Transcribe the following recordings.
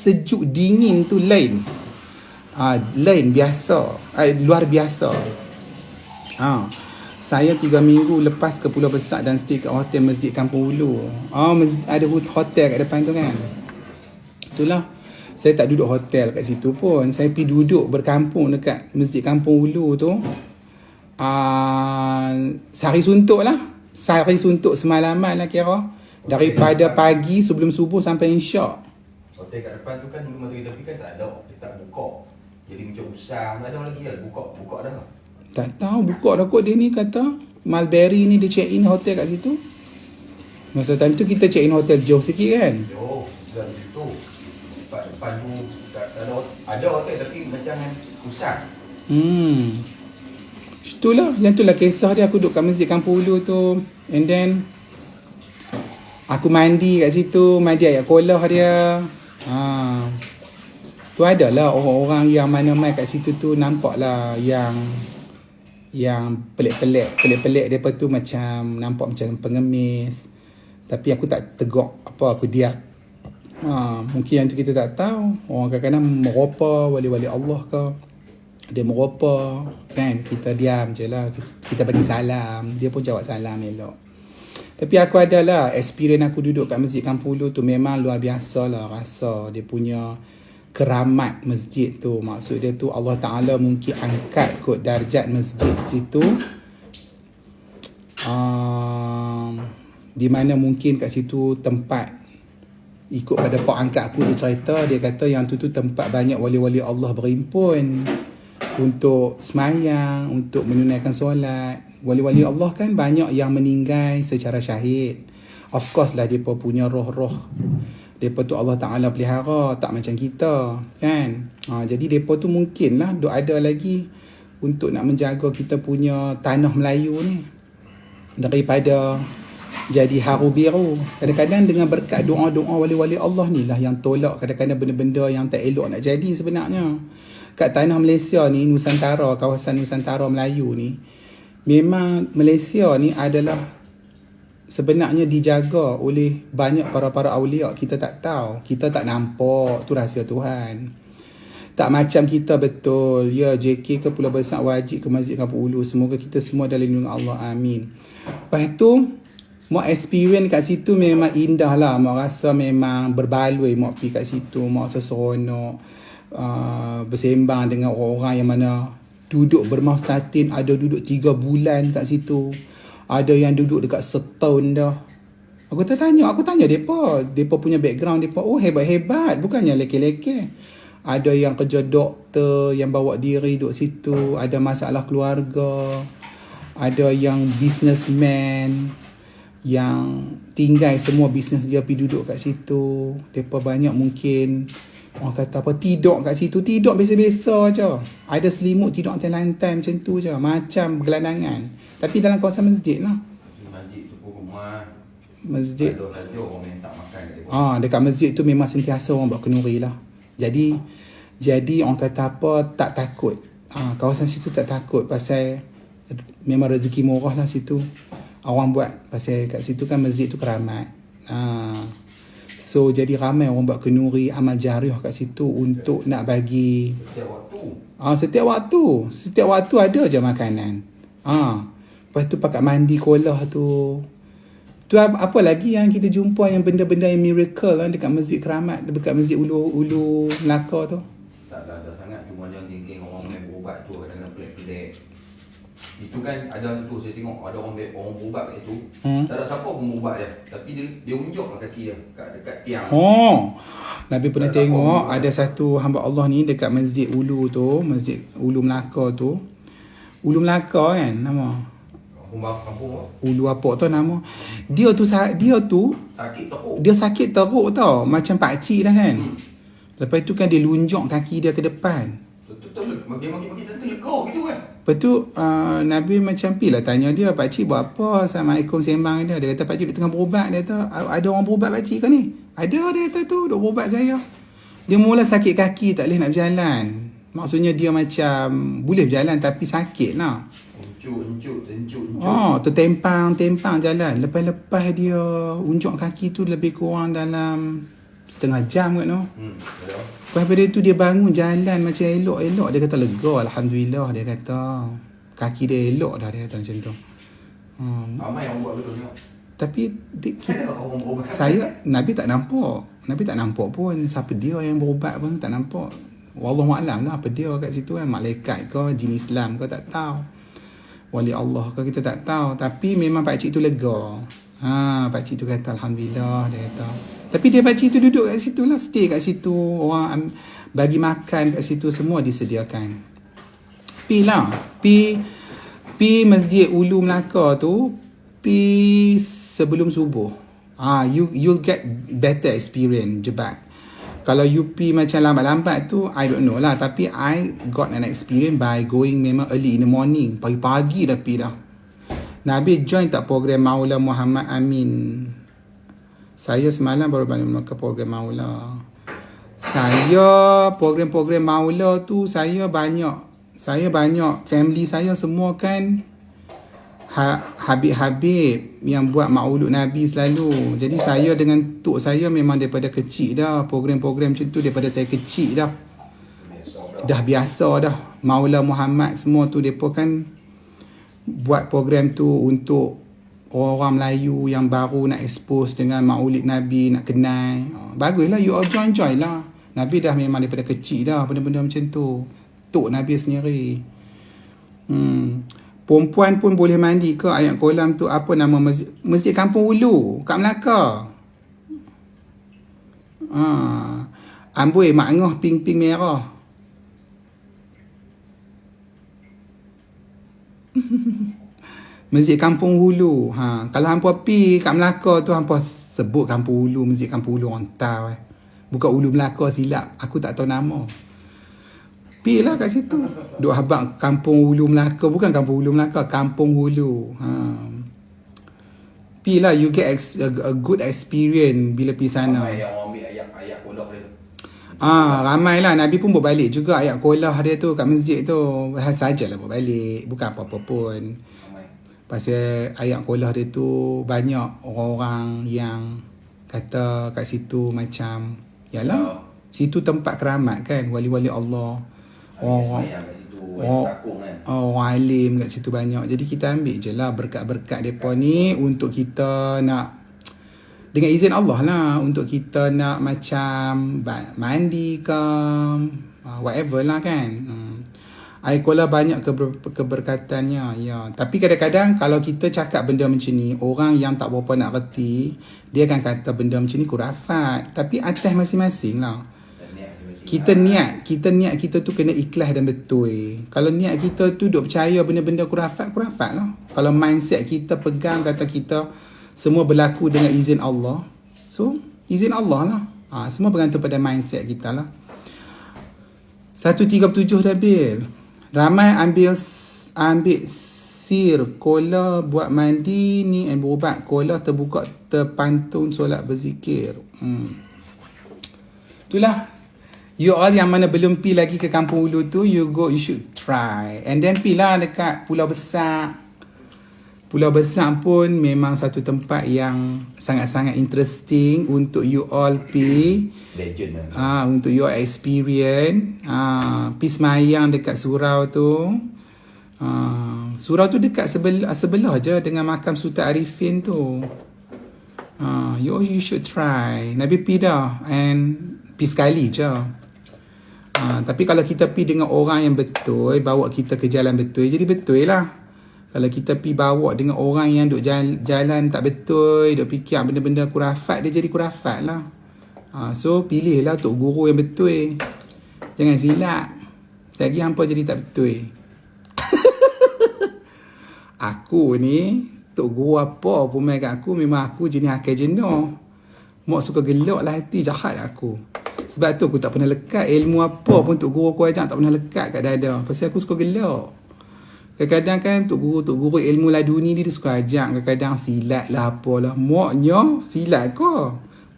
sejuk dingin tu lain. Lain biasa. Luar biasa. Saya 3 minggu lepas ke Pulau Besar dan stay kat hotel Masjid Kampung Ulu. Ada hotel kat depan tu kan. Itulah. Saya tak duduk hotel kat situ pun. Saya pergi duduk berkampung dekat Masjid Kampung Ulu tu. Sehari suntuk lah. Sehari suntuk semalaman lah kira. Daripada pagi sebelum subuh sampai insyak. Hotel kat depan tu kan dulu masa kita pergi kan tak ada. Dia tak buka. Jadi macam usang. Tak ada lagi lah. Buka dah lah. Tak tahu buka dah kot dia ni kata. Mulberry ni dia check in hotel kat situ. Masa time tu kita check in hotel jauh sikit kan. Jauh. Dah situ. Depan tu ada hotel tapi macam usang. Itulah. Yang tu lah kisah dia. Aku duduk kat Masjid Kampung Ulu tu. And then aku mandi kat situ. Mandi ayat kolah dia. Tu adalah orang-orang yang mana mai kat situ tu nampak lah yang pelik-pelik depa tu macam nampak macam pengemis. Tapi aku tak tegak apa, aku diam. Mungkin yang tu kita tak tahu. Orang kadang-kadang meropa wali-wali Allah ke. Dia meropa kan, kita diam je lah. Kita bagi salam, dia pun jawab salam elok. Tapi aku adalah experience aku duduk kat Masjid Kampung Ulu tu memang luar biasa lah rasa dia punya keramat masjid tu. Maksud dia tu Allah Ta'ala mungkin angkat kot darjat masjid situ. Di mana mungkin kat situ tempat, ikut pada pak angkat aku dia cerita, dia kata yang tu tempat banyak wali-wali Allah berhimpun untuk semayang, untuk menunaikan solat. Wali-wali Allah kan banyak yang meninggal secara syahid. Of course lah mereka punya roh-roh. Mereka tu Allah Ta'ala pelihara, tak macam kita kan. Jadi mereka tu mungkin lah ada lagi untuk nak menjaga kita punya tanah Melayu ni daripada jadi haru biru. Kadang-kadang dengan berkat doa-doa wali-wali Allah ni lah yang tolak kadang-kadang benda-benda yang tak elok nak jadi sebenarnya. Kat tanah Malaysia ni, Nusantara, kawasan Nusantara Melayu ni, memang Malaysia ni adalah sebenarnya dijaga oleh banyak para awliya. Kita tak tahu, kita tak nampak, tu rahsia Tuhan. Tak macam kita betul. Ya, JK ke Pulau Besar wajib ke Masjid Kampung Ulu. Semoga kita semua dalam lindungan Allah. Amin. Lepas tu, mak experience kat situ memang indah lah. Mak rasa memang berbaloi mak pergi kat situ. Mak rasa seronok. Bersembang dengan orang-orang yang mana duduk bermastatin. Ada duduk 3 bulan kat situ. Ada yang duduk dekat setahun dah. Aku tanya depa punya background depa. Oh, hebat-hebat, bukannya leke-leke. Ada yang kerja doktor, yang bawa diri duduk situ, ada masalah keluarga. Ada yang businessman yang tinggal semua bisnes dia pergi duduk kat situ. Depa banyak mungkin orang kata apa, tidur kat situ, tidur biasa-biasa je. Ada selimut tidur atas lantai macam tu je, macam bergelandangan. Tapi dalam kawasan masjid lah. Masjid tu pun rumah. Masjid. Ada orang yang tak makan kat dia. Dekat masjid tu memang sentiasa orang buat kenduri lah. Jadi orang kata apa, tak takut. Kawasan situ tak takut pasal memang rezeki murah lah situ. Orang buat pasal kat situ kan masjid tu keramat. So jadi ramai orang buat kenduri, amal jariah kat situ untuk nak bagi setiap waktu ada je makanan. Lepas tu pakat mandi kolah tu. Tu apa lagi yang kita jumpa yang benda-benda yang miracle lah dekat masjid keramat, dekat masjid Ulu Melaka tu. Tak ada sangat, cuma yang geng-geng orang main berubat tu kadang-kadang pelik-pelik. Itu kan ada tu saya tengok ada orang berubat kat situ. Tak ada siapa pun berubat dia, tapi dia unjuk kaki dia dekat tiang. Nabi pernah tengok ada satu hamba Allah ni dekat masjid Ulu tu, masjid Ulu Melaka tu. Ulu Melaka kan nama. Kampung Ulu apa tu nama. Dia tu sakit teruk. Dia sakit teruk tau, macam pak cik dah kan. Lepas tu kan dia lunjuk kaki dia ke depan. Betul bagi lega gitu kan. Lepas tu Nabi macam pilah tanya dia, pak cik buat apa? Assalamualaikum sembang dia. Dia kata pak cik tengah berubat. Dia kata ada orang berubat pak cik ke ni? Ada, dia kata tu duk berubat saya. Dia mula sakit kaki, tak boleh nak berjalan. Maksudnya dia macam boleh berjalan tapi sakit lah. Unjuk. Tu tempang jalan. Lepas dia unjuk kaki tu lebih kurang dalam setengah jam kat tu. Betul. Lepas pada tu dia bangun jalan macam elok-elok. Dia kata lega, Alhamdulillah. Dia kata kaki dia elok dah, dia kata macam tu. Ramai orang buat betul tengok. Tapi Ada orang berubat. Nabi tak nampak. Nabi tak nampak pun siapa dia yang berubat pun tak nampak. Wallahualam lah apa dia kat situ kan. Malaikat ke, jin Islam ke tak tahu. Wali Allah ke kita tak tahu. Tapi memang pakcik tu lega. Pakcik tu kata Alhamdulillah, dia kata. Tapi dia pakcik tu duduk kat situ lah. Stay kat situ. Orang bagi makan kat situ semua disediakan. Pi lah. Pi Masjid Ulu Melaka tu. Pi sebelum subuh. You'll get better experience Jebat. Kalau you pergi macam lambat-lambat tu, I don't know lah. Tapi I got an experience by going memang early in the morning. Pagi-pagi dah pergi dah. Nabi join tak program Maula Muhammad Amin? Saya semalam baru balik ke program Maula. Saya program-program Maula tu saya banyak. Family saya semua kan Habib-habib yang buat maulud Nabi selalu. Jadi saya dengan tok saya memang daripada kecil dah. Program-program macam tu daripada saya kecil dah. Dah biasa dah. Maula Muhammad semua tu mereka kan buat program tu untuk orang Melayu yang baru nak expose dengan maulid Nabi, nak kenal. Baguslah, you all join lah. Nabi dah memang daripada kecil dah benda-benda macam tu. Tok Nabi sendiri. Perempuan pun boleh mandi ke ayat kolam tu? Apa nama masjid Kampung Ulu kat Melaka. Amboi mak ngah pink-pink merah. Masjid Kampung Hulu. Kalau hampa pi kat Melaka tu hampa sebut Kampung Hulu, Masjid Kampung Hulu orang tahu. Bukan Ulu Melaka silap. Aku tak tahu nama. Pi lah kat situ. Duk habaq Kampung Hulu Melaka. Bukan Kampung Hulu Melaka, Kampung Hulu. Pi lah, you get a good experience bila pi sana. Ramai yang orang ambil ayat kolah dia tu. Ramai lah. Nabi pun berbalik juga ayat kolah dia tu kat masjid tu. Sajalah berbalik. Bukan apa-apa pun. Ramai. Pasal ayat kolah dia tu banyak orang-orang yang kata kat situ macam yalah, situ tempat keramat kan, wali-wali Allah. Orang alim kat situ banyak. Jadi kita ambil je lah berkat-berkat mereka ni untuk kita nak, dengan izin Allah lah, untuk kita nak macam mandi ke whatever lah kan. Air kolah banyak keberkatannya ya. Tapi kadang-kadang kalau kita cakap benda macam ni, orang yang tak berapa nak reti, dia akan kata benda macam ni kurafat. Tapi atas masing-masing lah. Kita niat kita tu kena ikhlas dan betul. Kalau niat kita tu duk percaya benda-benda kurafat lah. Kalau mindset kita pegang kata kita semua berlaku dengan izin Allah, so izin Allah lah. Semua bergantung pada mindset kita lah. 137 dah bil. Ramai ambil sir kola buat mandi ni berubat. Kola terbuka terpantun solat berzikir. Itulah. You all yang mana belum pi lagi ke Kampung Ulu tu, you should try. And then pi lah dekat Pulau Besar. Pulau Besar pun memang satu tempat yang sangat-sangat interesting untuk you all pi. Legend untuk you all experience. Pi semayang dekat surau tu. Surau tu dekat sebelah je dengan makam Sultan Arifin tu. You should try. Nabi pi dah. And pi sekali je. Tapi kalau kita pi dengan orang yang betul, bawa kita ke jalan betul, jadi betul lah. Kalau kita pi bawa dengan orang yang duk jalan tak betul, duk fikir benda-benda kurafat, dia jadi kurafat lah. So pilihlah tok guru yang betul. Jangan silap. Lagi hampa jadi tak betul. Aku ni tok guru apa pun main kat aku, memang aku jenis akal jenuh. Mak suka gelak lah hati, jahat aku. Sebab tu aku tak pernah lekat ilmu apa pun tok guru aku ajak, tak pernah lekat kat dada. Pasal aku suka gelak. Kadang-kadang kan tok guru ilmu laduni dia suka ajak, kadang-kadang silat lah apalah. Maknya silat ke?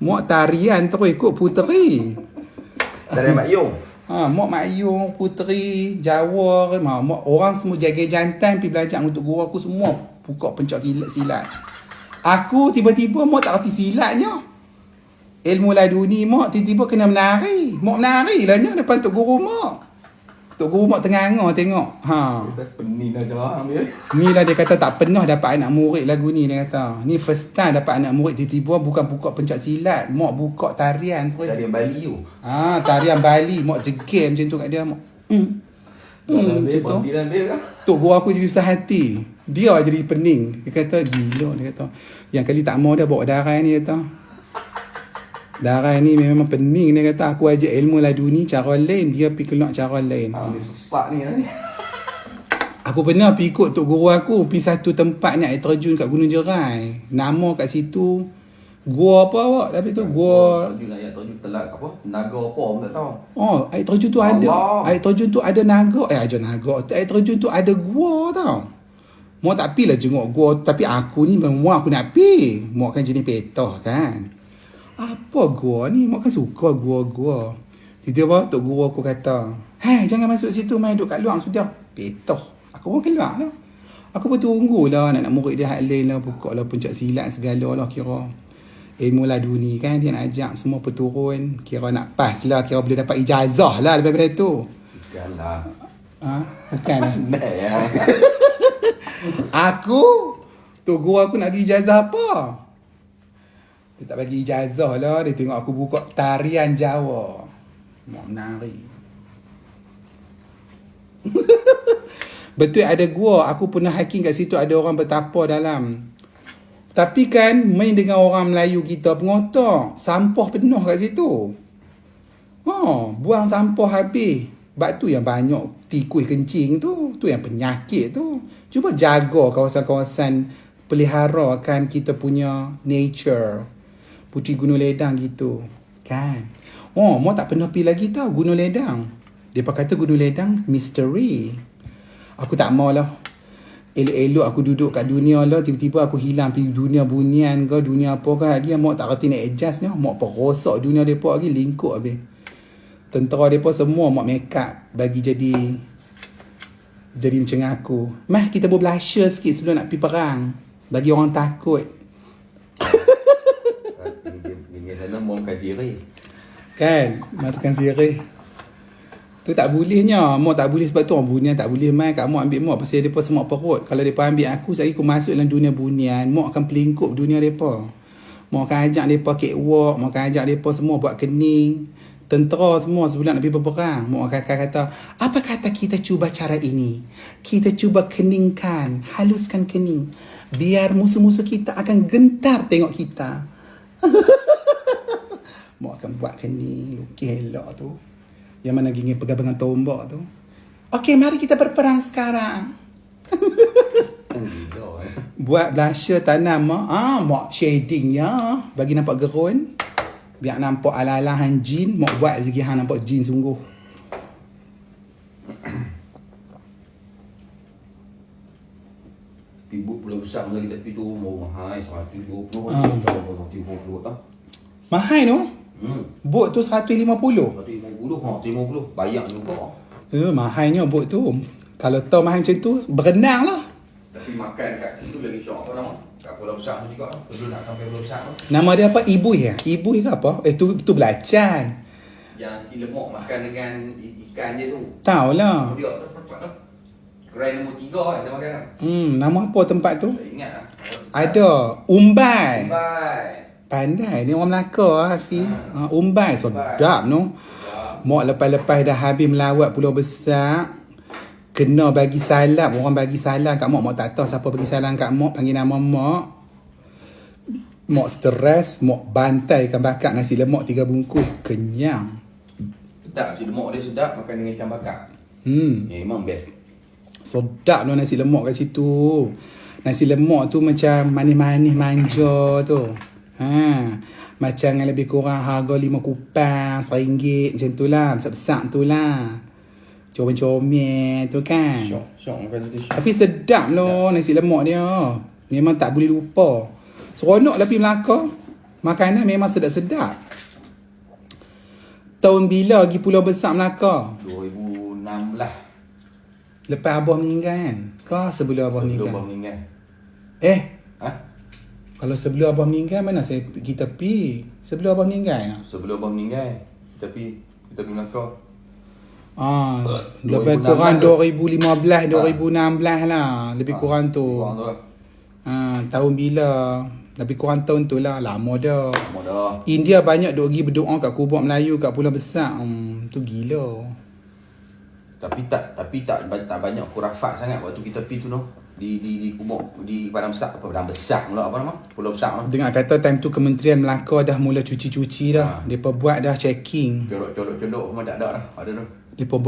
Mak tarian terus ikut puteri. Tarian Mak Yung. Mak Mak Yung, puteri, Jawa, mak orang semua jaga jantan pergi belajar untuk guru aku semua buka pencak silat. Aku tiba-tiba mak tak reti silatnya. ilmu laduni mak tiba-tiba kena menari. Mak menari lah nya depan tok guru mak. Tok guru mak tengah-tengah tengok. Ha. Pening dah jarang dia. Ni lah dia kata tak pernah dapat anak murid lagu ni dia kata. Ni first time dapat anak murid tiba-tiba bukan buka pencak silat, mak buka tarian tu. Tarian Bali tu. Ah, tarian Bali, mak jegem macam tu kat dia mak. Macam tu. Bantilan dia kan. Tok guru aku jadi susah hati. Dia jadi pening. Dia kata gila dia kata. Yang kali tak mau dia bawa darah ni dia kata. Darah ni memang pening dia kata. Aku ajak ilmu laduni cara lain, dia pergi keluar cara lain. Dia susah ni. Aku pernah pergi ikut tok guru aku pergi satu tempat ni air terjun kat Gunung Jerai. Nama kat situ gua apa awak? Tapi tu gua Terjun telak apa? Naga apa orang tak tahu. oh, air terjun tu ada. Allah. Air terjun tu ada naga. Ada naga. Air terjun tu ada gua tau. Mau tak pi lah jenguk gua, tapi aku ni memang aku nak pi. Mau kan jenis petah kan. Apa gua ni? Mak kan suka gua-gua. Tiba-tiba tok guru aku kata, "Hai, jangan masuk situ, main duduk kat luar sudah." Petah. Aku pun keluar lah. Aku pun tunggulah nak murid dia hak lain lah, buka lah pencak silat segala lah kira. Ilmu laduni kan dia nak ajak semua peturun, kira nak pas lah, kira boleh dapat ijazah lah lepas daripada tu. Bukanlah. Ha? Bukan lah. Nah ya. Aku tok guru aku nak bagi ijazah apa? Dia tak bagi ijazah lah. Dia tengok aku buka tarian Jawa. Mak menari. Betul ada gua. Aku pernah hiking kat situ. Ada orang bertapa dalam. Tapi kan main dengan orang Melayu kita pengotak. Sampah penuh kat situ. Buang sampah habis. Sebab tu yang banyak tikus kencing tu. Tu yang penyakit tu. Cuba jaga kawasan-kawasan. Peliharakan kita punya nature. Puteri Gunung Ledang gitu. Kan? Mau tak pernah pergi lagi tau Gunung Ledang. Dia kata Gunung Ledang misteri. Aku tak mau lah. Elok-elok aku duduk kat dunia lah. Tiba-tiba aku hilang pergi dunia bunian ke. Dunia apa ke. Dia mau tak reti nak adjust ni. Mau perosak dunia mereka lagi. Lingkup habis. Tentera mereka semua mau make up. Bagi jadi macam aku. Mah kita berblusher sikit sebelum nak pergi perang. Bagi orang takut. Sana mau kajiri. Kan? Masukkan sirih. Tu tak bolehnya. Mak tak boleh sebab tu orang bunian tak boleh main. Kat mak ambil mak pasal mereka semua perut. Kalau mereka ambil aku, saya aku masuk dalam dunia bunian. Mak akan pelingkup dunia mereka. Mak akan ajak mereka catwalk. Mak akan ajak mereka semua buat kening. Tentera semua sebelum nak pergi berperang. Mak akan kata, apa kata kita cuba cara ini? Kita cuba keningkan. Haluskan kening. Biar musuh-musuh kita akan gentar tengok kita. Mak akan buat kening. Lukis elok tu. Yang mana gini pegang dengan tombak tu. Okey, mari kita berperang sekarang. Buat blusher tanam mak. Mak shadingnya. Bagi nampak gerun. Biar nampak ala-alahan jin. Mak buat lagi hang nampak jin sungguh. Pibuk pula besar lagi tapi tu mau mahal 120 150 tau. Mahal tu. Bot tu 150. 150 bayang juga. Mahalnya bot tu. Kalau tahu mahal macam tu, berenang lah. Tapi makan kat situ lagi syok apa nama? Kat Pulau Besar tu juga. Perlu nak sampai Pulau Besar tu. Nama dia apa? Ibui ya? Ibui ke apa? Tu belacan. Yang nasi lemak makan dengan ikan je tu. Tahu lah. Dia tu tempat tu. Gerai nombor 3 kan dia makan. Nama apa tempat tu? Tak ingat lah. Ada. Umbai. Umbai. Pandai ni orang Melaka Hafiz. Umbai sedap no. Mak lepas-lepas dah habis melawat Pulau Besar, kena bagi salam. Orang bagi salam kat mak. Mak tak tahu siapa bagi salam kat mak. Panggil nama mak. Mak stres. Mak bantaikan bakar nasi lemak 3 bungkus. Kenyang. Sedap nasi lemak dia sedap. Makan dengan ikan bakar. Memang best. Sedap no nasi lemak kat situ. Nasi lemak tu macam manis-manis manja tu. Macam yang lebih kurang harga 5 kupang, RM1 macam tu lah. Besar-besar tu lah. Comel-comel tu kan. Syok makan tu syok. Tapi sedap loh nasi lemak dia. Memang tak boleh lupa. Seronok lah pergi Melaka. Makanan memang sedap-sedap. Tahun bila pergi Pulau Besar Melaka? 2006 lah. Lepas Abah meninggal kan? Ke sebelum Abah meninggal? Sebelum Abah meninggal. Eh? Ha? Kalau sebelum abah meninggal, mana kita pi? Sebelum abah meninggal? Sebelum abang meninggal, tapi kita pergi Melaka. Lebih 2016 kurang tu. 2015, 2016 lah. Lebih kurang tu. Kurang tu lah. Tahun bila? Lebih kurang tahun tu lah. Lama dah. Lama dah. India banyak duk pergi berdoa kat kubur Melayu, kat Pulau Besar. Tu gila. Tapi tak banyak khurafat sangat waktu kita pergi tu, no. Di kubur di Padang Besar, Padang Besar pula, apa nama? Pulau Besar. Dengar kata time tu Kementerian Melaka dah mula cuci-cuci dah. Depa buat dah checking. Colok memang tak ada dah. Ada tu. Depa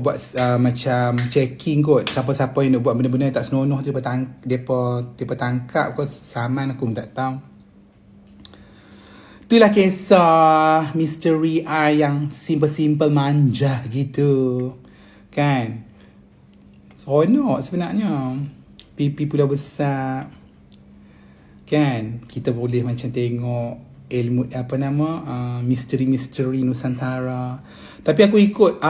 buat macam checking kot. Siapa-siapa yang nak buat benda-benda yang tak senonoh tu depa tangkap kot. Saman aku pun tak tahu. Itulah kisah misteri yang simple-simple manja gitu. Kan? Seronok sebenarnya. Pipi Pulau Besar. Kan? Kita boleh macam tengok ilmu misteri-misteri Nusantara. Tapi aku ikut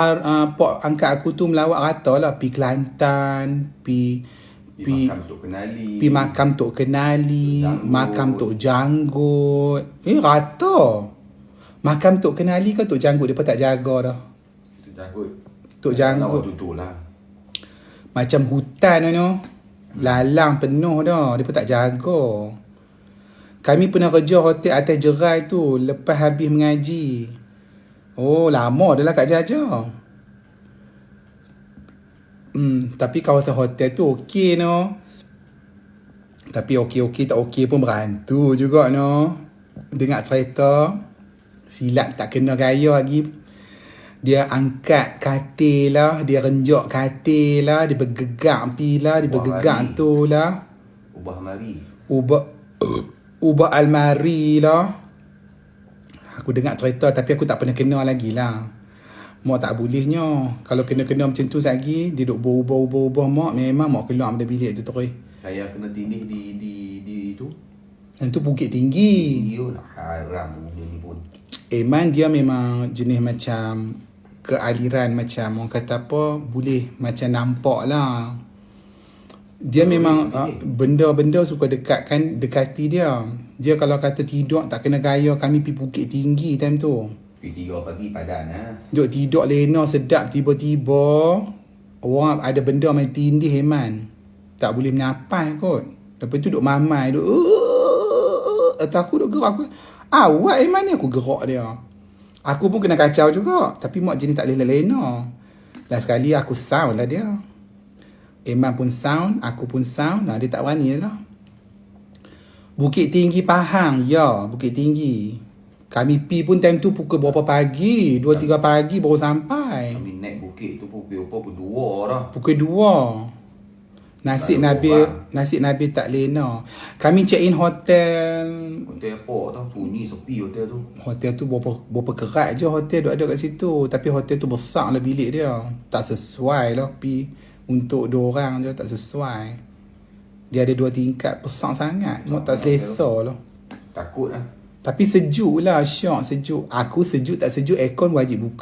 pok angkat aku tu melawat rata lah. Pi Kelantan, pi makam Tok Kenali, makam Tok Janggut. Rata. Makam Tok Kenali ke Tok Janggut depa tak jaga dah. Tok Janggut. Tu lah. Macam hutan tu. Lalang penuh dah. Depa tak jaga. Kami pernah kerja hotel atas Jerai tu lepas habis mengaji. Lama dah lah kat Jaja. Tapi kawasan hotel tu okey no. Tapi okey tak okey pun berantu juga no. Dengar cerita silap tak kena gaya lagi. Dia angkat katil lah, dia renjak katil lah, dia bergegak pi lah, dia bergegak tu lah. Ubah almari lah. Aku dengar cerita tapi aku tak pernah kena lagi lah. Mak tak bolehnya. Kalau kena-kena macam tu lagi, dia duk berubah-ubah mak, memang mak keluar dari bilik tu terus. Saya kena tindih di tu. Yang tu Bukit Tinggi. Haram ni pun. Eman dia memang jenis macam kealiran macam orang kata apa, boleh macam nampak lah. Dia memang benda-benda suka dekati dia. Dia kalau kata tidur tak kena gaya, kami pergi Bukit Tinggi time tu. Pergi 3 pagi padan Duk tidur lena sedap, tiba-tiba orang ada benda main tindih Eman. Tak boleh menyapai kot. Lepas tu duk mamai, duk aku duk gerak aku. Awak Eman ni aku gerak dia. Aku pun kena kacau juga. Tapi mak jenis tak boleh lena. Last sekali aku sound lah dia. Eman pun sound, aku pun sound. Dia tak berani lah. Bukit Tinggi Pahang. Ya, Bukit Tinggi. Kami pi pun time tu pukul berapa pagi? 2-3 pagi baru sampai. Kami naik bukit tu pukul 2 dah. Pukul 2. Nasib Nabil tak lena. Kami check in hotel. Hotel apa tau, sunyi sepi hotel tu. Hotel tu berapa kerat je hotel duk ada kat situ. Tapi hotel tu besar lah bilik dia. Tak sesuai lah pi untuk 2 orang je, tak sesuai. Dia ada 2 tingkat, besar sangat. Mak tak selesa lah. Takut lah. Tapi sejuk lah, syok sejuk. Aku sejuk tak sejuk, aircon wajib buka.